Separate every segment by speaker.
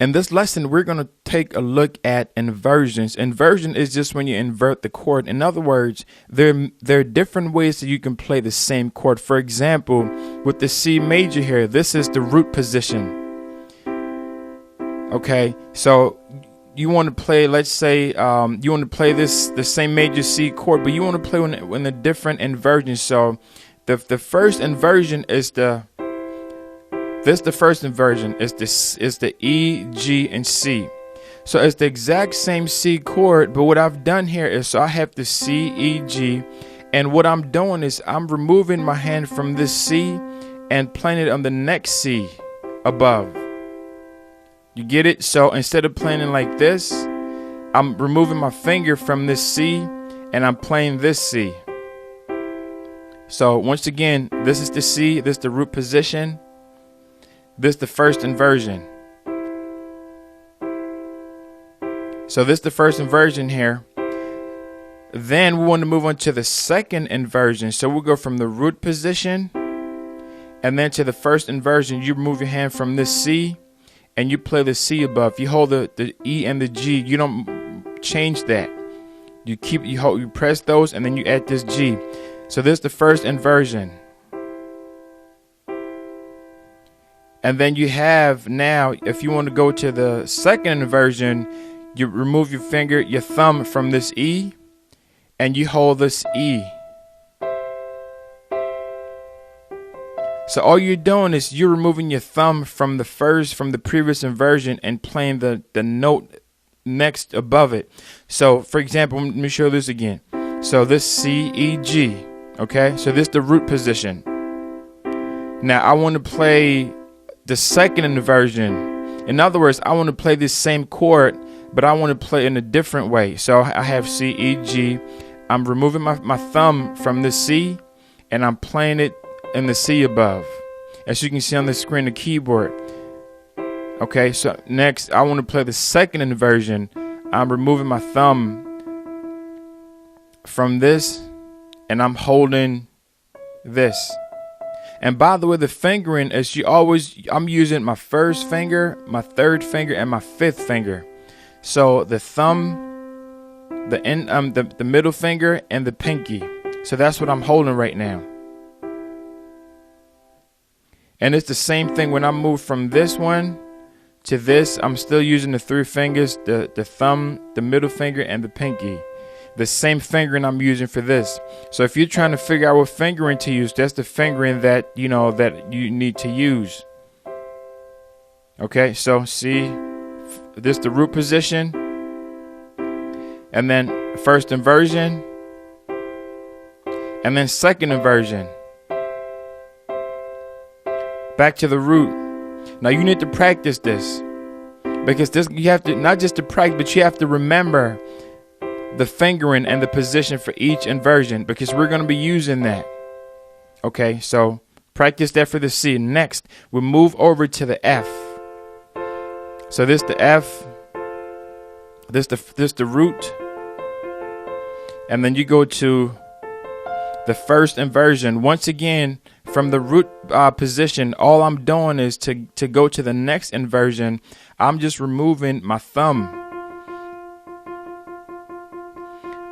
Speaker 1: In this lesson, we're going to take a look at inversions. Inversion is just when you invert the chord. In other words, there are different ways that you can play the same chord. For example, with the C major here, this is the root position. Okay, so you want to play, let's say, you want to play the same major C chord, but you want to play in a different inversion. So the first inversion is the first inversion is the E, G, and C. So it's the exact same C chord, but what I've done here is, so I have the C, E, G, and what I'm doing is I'm removing my hand from this C and playing it on the next C above. You get it? So instead of playing it like this, I'm removing my finger from this C and I'm playing this C. So once again, this is the C, this is the root position. This is the first inversion. So this is the first inversion here. Then we want to move on to the second inversion. So we'll go from the root position and then to the first inversion. You remove your hand from this C and you play the C above. You hold the E and the G. You don't change that. You press those and then you add this G. So this is the first inversion. And then you have now, if you want to go to the second inversion, you remove your thumb from this E, and you hold this E. So all you're doing is you're removing your thumb from the previous inversion and playing the note next above it. So for example, let me show this again. So this C, E, G, okay? So this is the root position. Now I want to play the second inversion. In other words, I want to play this same chord, but I want to play in a different way. So I have C, E, G. I'm removing my thumb from the C, and I'm playing it in the C above. As you can see on the screen, the keyboard. Okay, so next, I want to play the second inversion. I'm removing my thumb from this, and I'm holding this. And by the way, the fingering is I'm using my first finger, my third finger, and my fifth finger. So the thumb, the middle finger, and the pinky. So that's what I'm holding right now. And it's the same thing when I move from this one to this. I'm still using the three fingers, the thumb, the middle finger, and the pinky. The same fingering I'm using for this. So if you're trying to figure out what fingering to use, that's the fingering that you need to use. Okay, so see, this is the root position, and then first inversion, and then second inversion. Back to the root. Now you need to practice this, because you have to not just to practice, but you have to remember the fingering and the position for each inversion, because we're going to be using that. Okay, so practice that for the C. Next, we'll move over to the F. So this the F, this the root, and then you go to the first inversion. Once again, from the root position, all I'm doing is to go to the next inversion, I'm just removing my thumb.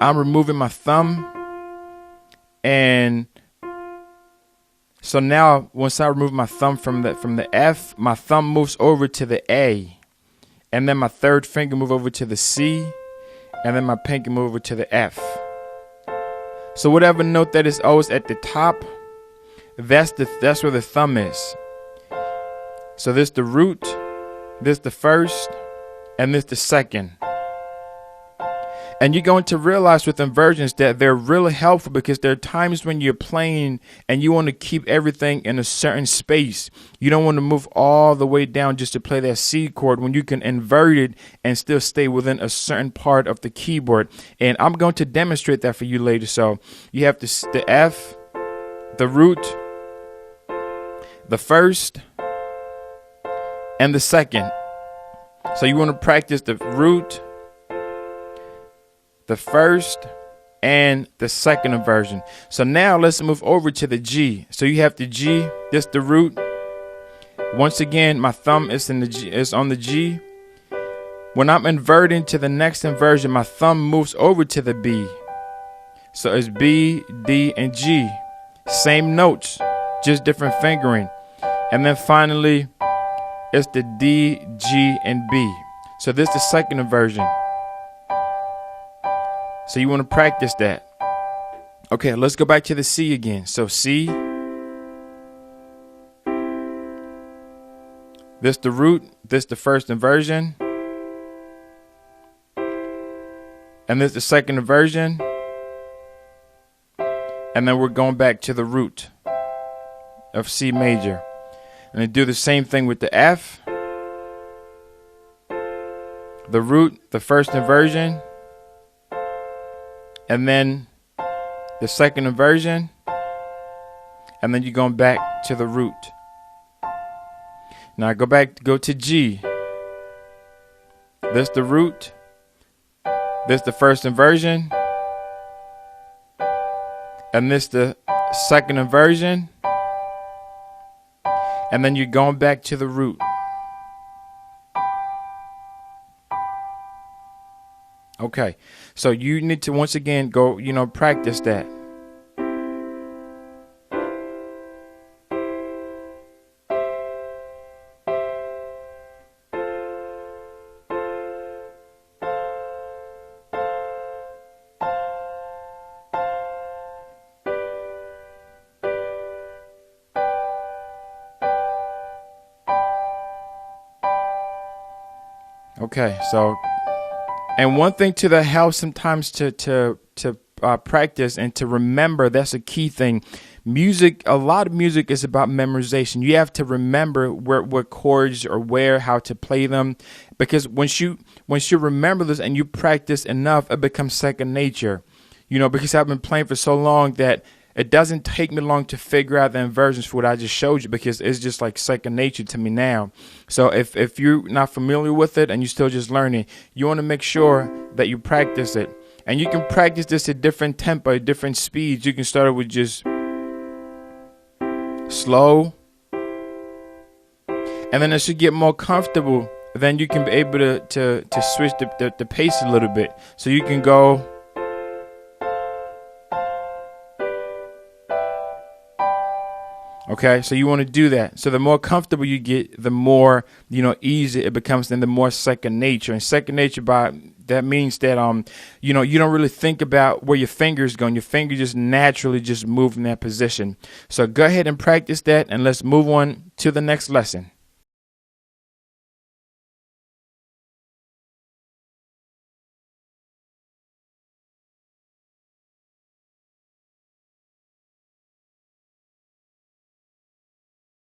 Speaker 1: I'm removing my thumb, and so now once I remove my thumb from the F, my thumb moves over to the A, and then my third finger move over to the C, and then my pinky move over to the F. So whatever note that is always at the top, that's where the thumb is. So this the root, this the first, and this the second. And you're going to realize with inversions that they're really helpful, because there are times when you're playing and you want to keep everything in a certain space. You don't want to move all the way down just to play that C chord, when you can invert it and still stay within a certain part of the keyboard. And I'm going to demonstrate that for you later. So you have the F, the root, the first, and the second. So you want to practice the root, the first, and the second inversion. So now let's move over to the G. So you have the G, this the root. Once again, my thumb is on the G, When I'm inverting to the next inversion, my thumb moves over to the B. So it's B, D, and G. Same notes, just different fingering. And then finally, it's the D, G, and B. So this is the second inversion. So you want to practice that. Okay, let's go back to the C again. So C. This the root. This the first inversion. And this the second inversion. And then we're going back to the root of C major. And then do the same thing with the F. The root, the first inversion. And then the second inversion. And then you're going back to the root. Now go to G. This the root. This the first inversion. And this the second inversion. And then you're going back to the root. Okay, so you need to once again go, practice that. Okay, so, and one thing to that helps sometimes to practice and to remember, that's a key thing. Music, a lot of music is about memorization. You have to remember what chords or how to play them, because once you remember this and you practice enough, it becomes second nature. Because I've been playing for so long that it doesn't take me long to figure out the inversions for what I just showed you, because it's just like second nature to me now. So if you're not familiar with it and you're still just learning, you want to make sure that you practice it. And you can practice this at different tempo, different speeds. You can start with just slow. And then as you get more comfortable, then you can be able to switch the pace a little bit. So you can go. Okay, so you want to do that. So the more comfortable you get, the more, easy it becomes, then the more second nature. And second nature, that means that, you don't really think about where your finger's going. Your finger just naturally just move in that position. So go ahead and practice that, and let's move on to the next lesson.